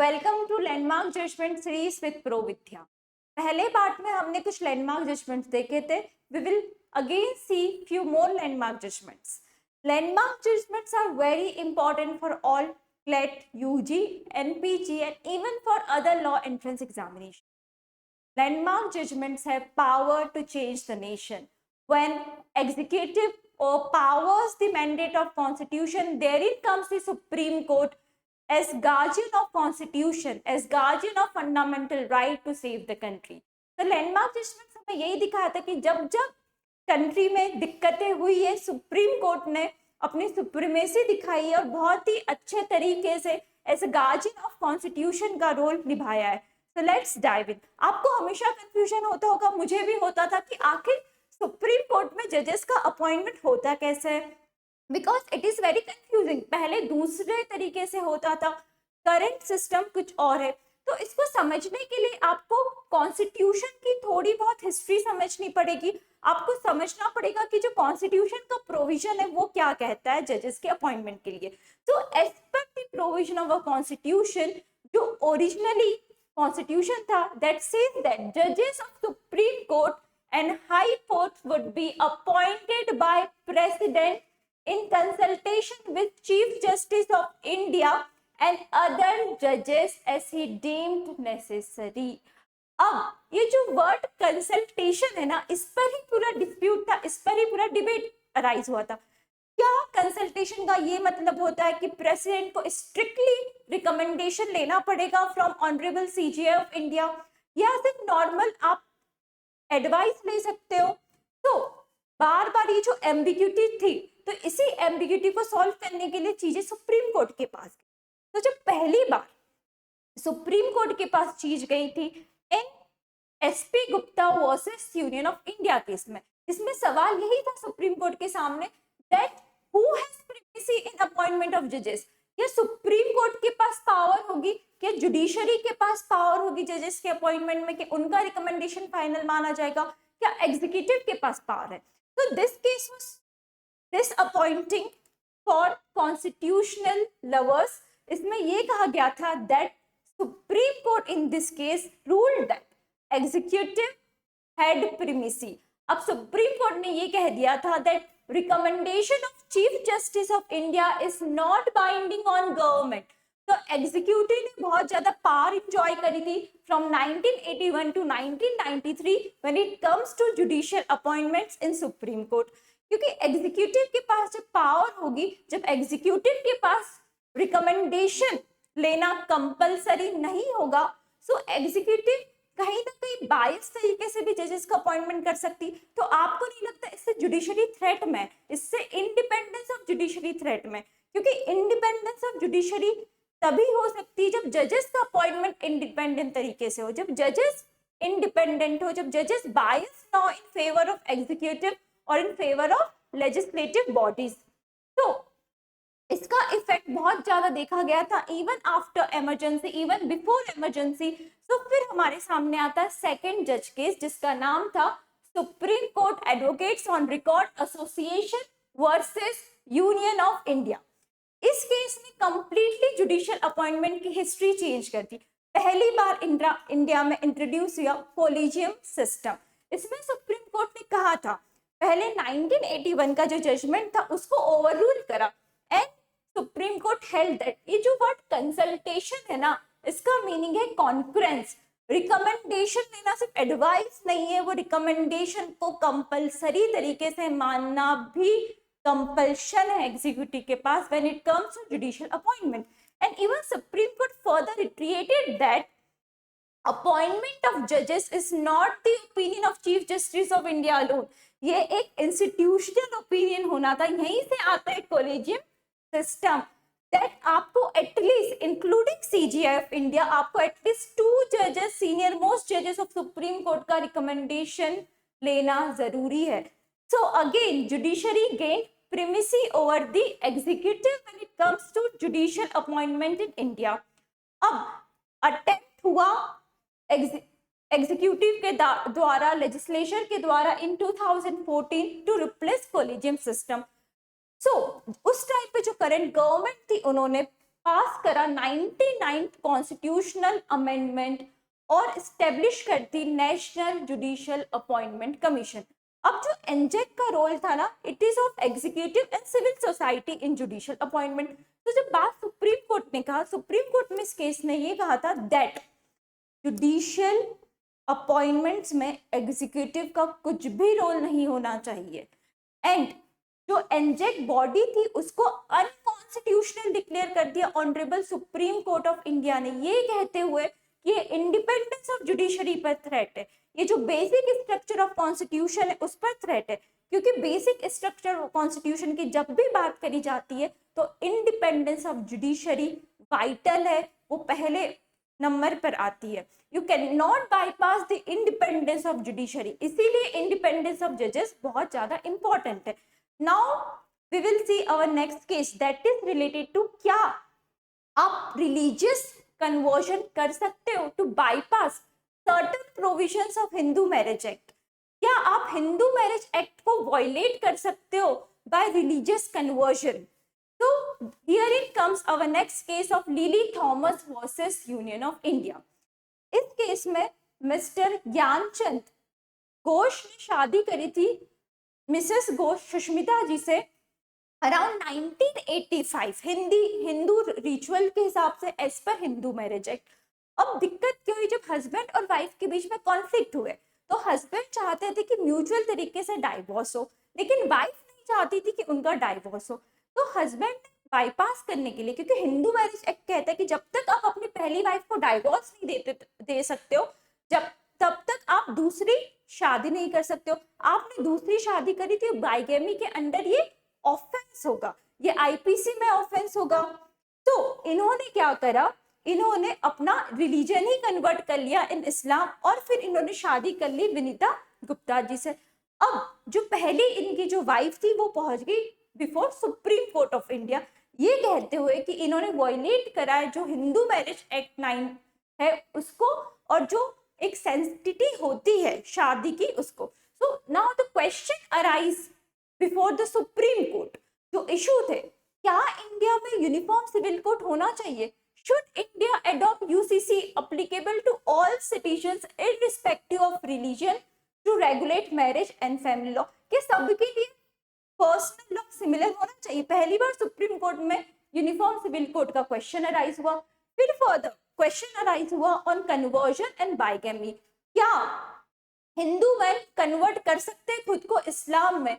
Welcome to landmark judgement series with pro Vidya. पहले part में हमने कुछ लैंडमार्क जजमेंट्स देखे थे। We will again see few more landmark judgements. Landmark judgements are very important for all CLET, UG, NPG and even for other law entrance examination. Landmark judgments have power to change the nation. When executive powers the mandate of constitution, therein comes the Supreme Court as guardian of constitution, as guardian of fundamental right to save the country. तो landmark judgement हमें यही दिखाया था कि जब जब country में दिक्कतें हुई है, सुप्रीम कोर्ट ने अपनी सुप्रीमेसी दिखाई है और बहुत ही अच्छे तरीके से एज गार्जियन ऑफ कॉन्स्टिट्यूशन का रोल निभाया है। So let's dive in. आपको हमेशा कंफ्यूजन होता होगा, मुझे भी होता था कि आखिर सुप्रीम कोर्ट में जजेस का अपॉइंटमेंट होता कैसे है, because it is very confusing. पहले दूसरे तरीके से होता था, करंट सिस्टम कुछ और है। तो इसको समझने के लिए आपको कॉन्स्टिट्यूशन की थोड़ी बहुत हिस्ट्री समझनी पड़ेगी। आपको समझना पड़ेगा कि जो कॉन्स्टिट्यूशन का प्रोविजन है वो क्या कहता है जजेस के अपॉइंटमेंट के लिए। तो as per the provision of a constitution, जो ओरिजिनली कॉन्स्टिट्यूशन था, that says that judges of Supreme Court and High Court would be appointed by President in consultation with Chief Justice of India and other judges as he deemed necessary. अब ये जो word consultation है ना, इस पर ही पूरा dispute था, इस पर ही पूरा डिबेट अराइज हुआ था। क्या कंसल्टेशन का ये मतलब होता है कि प्रेसिडेंट को स्ट्रिक्टली रिकमेंडेशन लेना पड़ेगा from honourable CJI of India, या सिर्फ नॉर्मल आप एडवाइस ले सकते हो? तो बार बार ये जो एम्बिग्यूटी थी, तो इसी एम्बिग्यूटी को सॉल्व करने के लिए चीजें सुप्रीम कोर्ट के पास गई। तो जब पहली बार सुप्रीम कोर्ट के पास चीज गई थी इन SP Gupta versus union of India case में, इसमें सवाल यही था सुप्रीम कोर्ट के सामने that who has primacy in appointment of judges? क्या सुप्रीम कोर्ट के पास पावर होगी, क्या जुडिशरी के पास पावर होगी जजेस के अपॉइंटमेंट में कि उनका रिकमेंडेशन फाइनल माना जाएगा, क्या एग्जीक्यूटिव के पास पावर है? तो this case was disappointing for constitutional lovers. इसमें ये कहा गया था that Supreme Court in this case ruled that executive had primacy. अब सुप्रीम कोर्ट ने ये कह दिया था that recommendation of Chief Justice of India is not binding on government. तो एग्जीक्यूटिव ने बहुत ज्यादा पावर इंजॉय करी थी from 1981 to 1993 when it comes to judicial appointments in Supreme Court. क्योंकि एग्जीक्यूटिव के पास जब पावर होगी, जब एग्जीक्यूटिव के पास रिकमेंडेशन लेना कंपलसरी नहीं होगा, सो एग्जीक्यूटिव कहीं ना कहीं बायस तरीके से भी जजेस का अपॉइंटमेंट कर सकती। तो आपको नहीं लगता इससे जुडिशरी थ्रेट में, इससे इंडिपेंडेंस ऑफ जुडिशरी थ्रेट में? क्योंकि इंडिपेंडेंस ऑफ जुडिशरी तभी हो सकती है जब जजेस का अपॉइंटमेंट इंडिपेंडेंट तरीके से हो, जब जजेस इंडिपेंडेंट हो, जब जजेस बायस ना हो इन फेवर ऑफ एग्जीक्यूटिव और in favour of legislative bodies. तो इसका इफेक्ट बहुत ज्यादा देखा गया था even after emergency, even before emergency. तो फिर हमारे सामने आता है सेकंड जज केस जिसका नाम था supreme court advocates on record association versus union of India. इस केस ने कंप्लीटली जुडिशियल अपॉइंटमेंट की हिस्ट्री चेंज कर दी। पहली बार इंडिया में इंट्रोड्यूस हुआ कोलिजियम सिस्टम। इसमें सुप्रीम कोर्ट ने कहा था, पहले 1981 का जो जजमेंट था उसको ओवररूल करा and supreme court held that ये जो वर्ड कंसल्टेशन है ना, इसका मीनिंग है कॉन्फ्रेंस। रिकमेंडेशन लेना सिर्फ एडवाइस नहीं है, वो रिकमेंडेशन को कंपलसरी तरीके से मानना भी कंपल्शन है एग्जीक्यूटिव के पास when it comes to judicial appointment. And even Supreme Court further reiterated that appointment of जजेस is not the opinion of Chief Justice of India alone. ये एक इंस्टीट्यूशनल ओपिनियन होना था। यहीं से आता है कोलेजियम सिस्टम दैट आपको at least including CJI of India, आपको एटलीस्ट 2 जजेस, सीनियर मोस्ट जजेस ऑफ सुप्रीम कोर्ट का रिकमेंडेशन लेना जरूरी है। So again judiciary gain प्रिमेसी over the executive when it comes to judicial appointment in India. अब अटेम्प्ट हुआ एग्जीक्यूटिव के द्वारा, लेजिस्लेचर के द्वारा इन 2014 टू रिप्लेस कोलिजियम सिस्टम। सो उस टाइम पे जो करंट गवर्नमेंट थी उन्होंने पास करा 99th कॉन्स्टिट्यूशनल अमेंडमेंट और स्टेब्लिश करती नेशनल जुडिशियल अपॉइंटमेंट कमीशन। अब जो एनजेक का रोल था ना, it is of executive and civil society in judicial appointment. तो जब बात सुप्रीम कोर्ट ने कहा, सुप्रीम कोर्ट में इस केस ने ये कहा था दैट जुडिशियल अपॉइंटमेंट्स में एग्जीक्यूटिव का कुछ भी रोल नहीं होना चाहिए, एंड जो एनजेक बॉडी थी उसको अनकॉन्स्टिट्यूशनल डिक्लेयर कर दिया honourable supreme court of India ने, ये कहते हुए कि ये इंडिपेंडेंस ऑफ जुडिशरी पर थ्रेट है, ये जो बेसिक स्ट्रक्चर ऑफ कॉन्स्टिट्यूशन है उस पर थ्रेट है। क्योंकि बेसिक स्ट्रक्चर ऑफ कॉन्स्टिट्यूशन की जब भी बात करी जाती है तो इंडिपेंडेंस ऑफ जुडिशरी वाइटल है, वो पहले नंबर पर आती है। You can not bypass the independence of judiciary, इसीलिए इंडिपेंडेंस ऑफ जजेस बहुत ज्यादा इंपॉर्टेंट है। Now we will see our next case that is related to क्या आप रिलीजियस कन्वर्जन कर सकते हो to bypass certain provisions of Hindu marriage act. क्या आप हिंदू मैरिज एक्ट को वायलेट कर सकते हो by religious conversion? So here it comes our next case of Lily Thomas versus Union of India. इस केस में मिस्टर ज्ञानचंद घोष ने शादी करी थी मिसेस घोष सुष्मिता जी से अराउंड 1985 हिंदू रिचुअल के हिसाब से as per Hindu marriage act. अब दिक्कत क्या हुई, जब हस्बैंड और वाइफ के बीच में कॉन्फ्लिक्ट हुए तो हस्बैंड चाहते थे कि म्यूचुअल तरीके से डाइवोर्स हो, लेकिन वाइफ नहीं चाहती थी कि उनका डाइवोर्स हो। तो हस्बैंड ने बाईपास करने के लिए, क्योंकि हिंदू मैरिज एक्ट कहता है कि जब तक आप अपनी पहली वाइफ को डाइवोर्स नहीं दे सकते हो, तब तक आप दूसरी शादी नहीं कर सकते हो। आपने दूसरी शादी करी थी, बाइगेमी के अंडर ये ऑफेंस होगा, ये आईपीसी में ऑफेंस होगा। तो इन्होंने क्या करा, इन्होंने अपना रिलीजन ही कन्वर्ट कर लिया इन इस्लाम, और फिर इन्होंने शादी कर ली विनीता गुप्ता जी से। अब जो पहली इनकी जो वाइफ थी वो पहुंच गई before supreme court of India, ये कहते हुए कि इन्होंने वायलेट करा है जो हिंदू मैरिज एक्ट 9 है उसको, और जो एक सेंसिटिविटी होती है शादी की उसको। So now the question arise before the supreme court, जो इशू थे, क्या इंडिया में यूनिफॉर्म सिविल कोड होना चाहिए? Should India adopt UCC applicable to all citizens irrespective of religion to regulate marriage and family law? क्या सबके लिए personal law similar होना चाहिए? पहली बार सुप्रीम कोर्ट में यूनिफॉर्म सिविल कोड का क्वेश्चन अराइज हुआ। फिर फर्दर क्वेश्चन अराइज हुआ ऑन कन्वर्जन एंड बाइगेमी। क्या हिंदू मैन कन्वर्ट कर सकते हैं खुद को इस्लाम में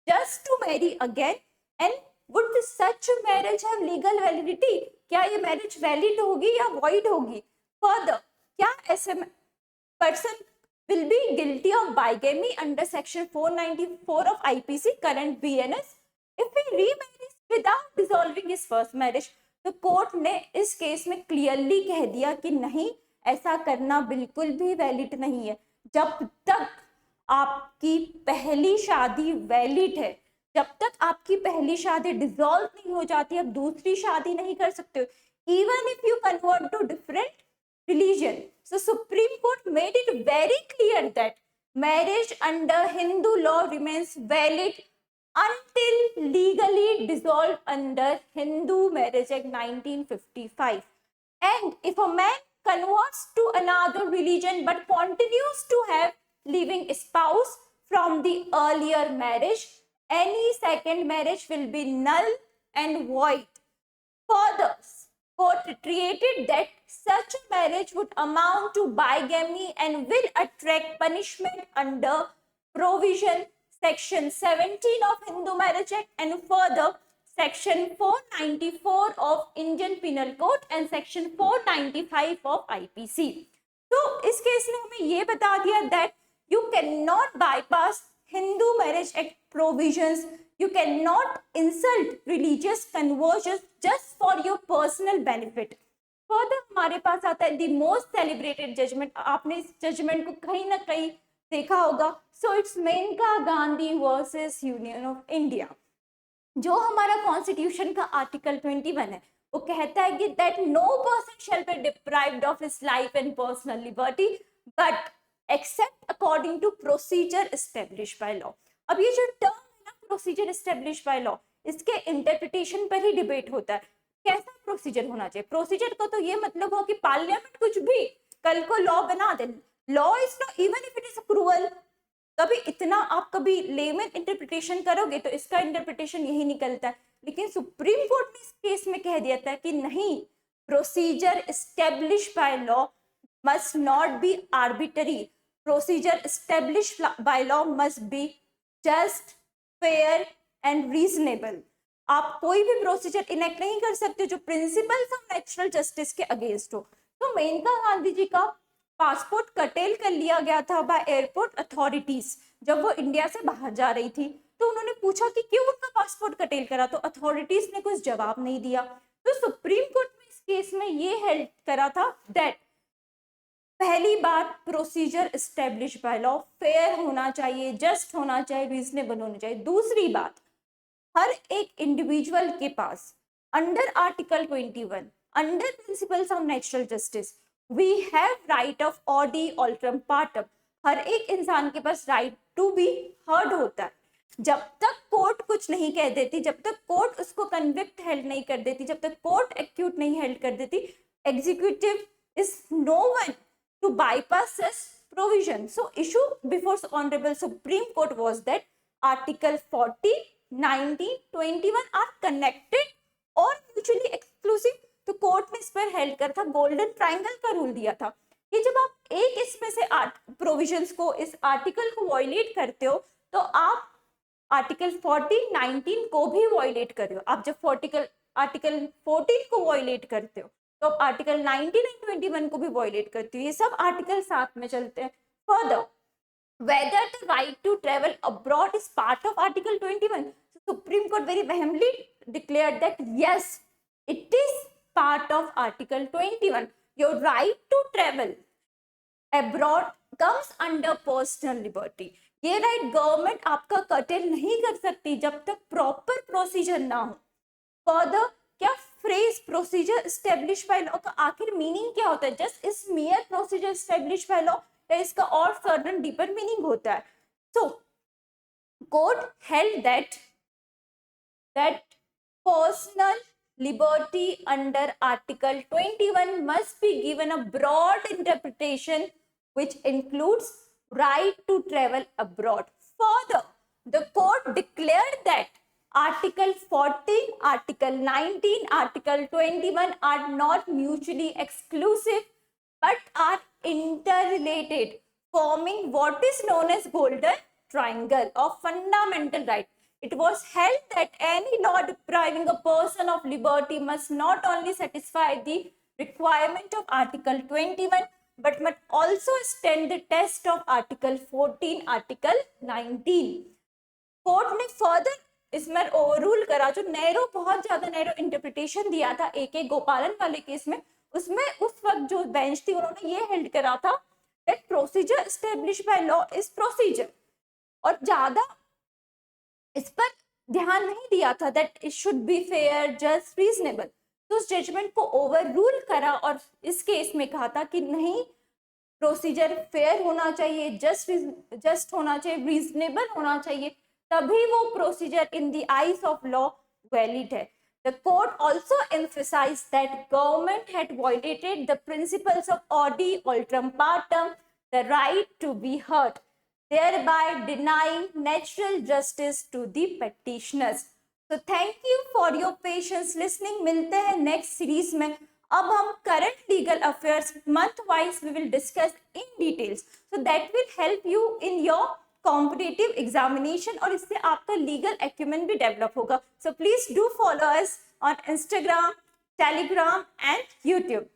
just to marry again, and would such marriage have legal validity? क्या ये मैरिज वैलिड होगी या वॉइड होगी? फर्दर, क्या ऐसे person will be guilty of bigamy under section 494 of IPC current BNS if he remarries without dissolving his first marriage? तो court ने इस केस में क्लियरली कह दिया कि नहीं, ऐसा करना बिल्कुल भी वैलिड नहीं है। जब तक आपकी पहली शादी वैलिड है, जब तक आपकी पहली शादी डिसॉल्व नहीं हो जाती, आप दूसरी शादी नहीं कर सकते हो, even if you convert to different religion. So Supreme Court made it very clear that marriage under Hindu law remains valid until legally dissolved under Hindu Marriage Act 1955. And if a man converts to another religion but continues to have living spouse from the earlier marriage, any second marriage will be null and void. Further, court reiterated that such a marriage would amount to bigamy and will attract punishment under provision section 17 of Hindu Marriage Act and further section 494 of Indian Penal Code and section 495 of IPC. तो इस case ने हमें ये बता दिया that you cannot bypass Hindu Marriage Act provisions, you cannot insult religious conversions just for your personal benefit. Further हमारे पास आता है द मोस्ट सेलिब्रेटेड जजमेंट। आपने इस जजमेंट को कहीं ना कहीं देखा होगा। So it's Maneka Gandhi versus union of India. जो हमारा कॉन्स्टिट्यूशन का आर्टिकल 21 है वो कहता है कि that no person shall be deprived of his life and personal liberty but except according to procedure establish by law. अब ये जो टर्म है ना, प्रोसीजर एस्टेब्लिश बाय लॉ, इसके इंटरप्रिटेशन पर ही डिबेट होता है। कैसा प्रोसीजर होना चाहिए? प्रोसीजर का तो ये मतलब हो कि पार्लियामेंट कुछ भी कल को लॉ बना दे, law is not even if it is approval. कभी इतना आप कभी लेमन इंटरप्रिटेशन करोगे तो इसका इंटरप्रिटेशन यही निकलता है, लेकिन सुप्रीम कोर्ट ने इस केस में कह दिया था कि नहीं, procedure establish by law must not be arbitrary. Procedure established by law must be just, fair and reasonable. आप कोई भी प्रोसीजर इनेक्ट नहीं कर सकते जो प्रिंसिपल्स ऑफ नेचुरल जस्टिस के अगेंस्ट हो। तो मेनका गांधी जी का पासपोर्ट कटेल कर लिया गया था बाय एयरपोर्ट अथॉरिटीज जब वो इंडिया से बाहर जा रही थी। तो उन्होंने पूछा कि क्यों उनका पासपोर्ट कटेल करा, तो अथॉरिटीज ने कुछ जवाब नहीं दिया। तो सुप्रीम कोर्ट ने इस केस में ये हेल्ड करा था दैट पहली बात, procedure establish by law fair होना चाहिए, जस्ट होना चाहिए, रीजनेबल होना चाहिए। दूसरी बात, हर एक इंडिविजुअल के पास under article 21 under principles of natural justice we have right of audi alteram partem, हर एक इंसान के पास राइट टू बी हर्ड होता है। जब तक कोर्ट कुछ नहीं कह देती, जब तक कोर्ट उसको कन्विक्ट हेल्ड नहीं कर देती, जब तक कोर्ट एक्यूट नहीं हेल्ड कर देती, executive is no one to bypass this provision. So issue before Honorable Supreme Court was that Article 40, 19, 21 are connected or mutually exclusive. तो कोर्ट ने इस पर हेल्ड कर था, गोल्डन ट्राइंगल का रूल दिया था कि जब आप एक इसमें से प्रोविजंस को, इस आर्टिकल को वायलेट करते हो तो आप आर्टिकल 40, 19 को भी वायलेट कर रहे हो। आप जब आर्टिकल 14 को वायलेट करते हो तो आर्टिकल 19 एंड 21 को भी वायलेट करती है। ये सब आर्टिकल साथ में चलते हैं। Further, whether the right to travel abroad is part of Article 21. So Supreme Court very vehemently declared that yes, it is part of Article 21. Your right to travel abroad comes under personal liberty. ये right government आपका cartel नहीं कर सकती जब तक proper procedure ना हो। Further, क्या phrase procedure establish by law का आखिर मीनिंग क्या होता है? Just is mere procedure establish by law या इसका और सर्टन डीपर मीनिंग होता है? So court held that personal liberty under Article 21 must be given a broad interpretation which includes right to travel abroad. Further, the court declared that Article 14, Article 19, Article 21 are not mutually exclusive but are interrelated, forming what is known as golden triangle of fundamental right. It was held that any law depriving a person of liberty must not only satisfy the requirement of Article 21 but must also stand the test of Article 14, Article 19. Court ने further इसमें overrule करा, जो narrow, बहुत ज्यादा narrow interpretation दिया था AK गोपालन वाले केस में, उसमें उस वक्त जो बेंच थी उन्होंने ये हेल्ड करा था that procedure establish by law is procedure, और ज्यादा इस पर ध्यान नहीं दिया था that it should be fair, just, reasonable. तो उस जजमेंट को ओवररूल करा और इस केस में कहा था कि नहीं, प्रोसीजर फेयर होना चाहिए, जस्ट होना चाहिए, रीजनेबल होना चाहिए, तभी वो procedure in the eyes of law valid है। The court also emphasized that government had violated the principles of Audi Altram Partem, the right to be heard, thereby denying natural justice to the petitioners. So thank you for your patience listening. मिलते हैं next series में। अब हम current legal affairs month wise we will discuss in details. So that will help you in your competitive examination और इससे आपका legal acumen भी develop होगा. So please do follow us on Instagram, Telegram and YouTube.